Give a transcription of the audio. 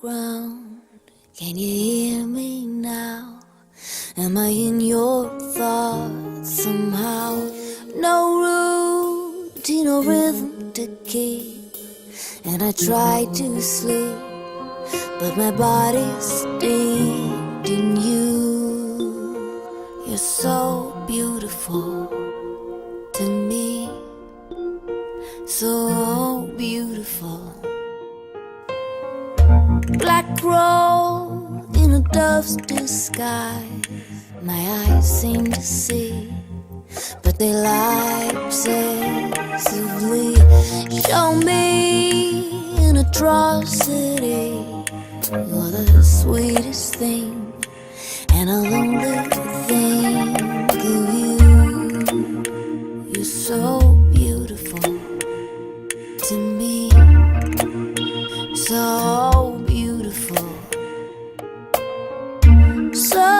ground. Can you hear me now? Am I in your thoughts somehow? No routine or rhythm to keep, and I try to sleep, but my body's deep in you. You're so beautiful to me, so beautiful. Black crow in a dove's disguise, my eyes seem to see, but they lie obsessively. Show me an atrocity, you're the sweetest thing, and I'll only think of you. You're so beautiful to me, so beautiful, so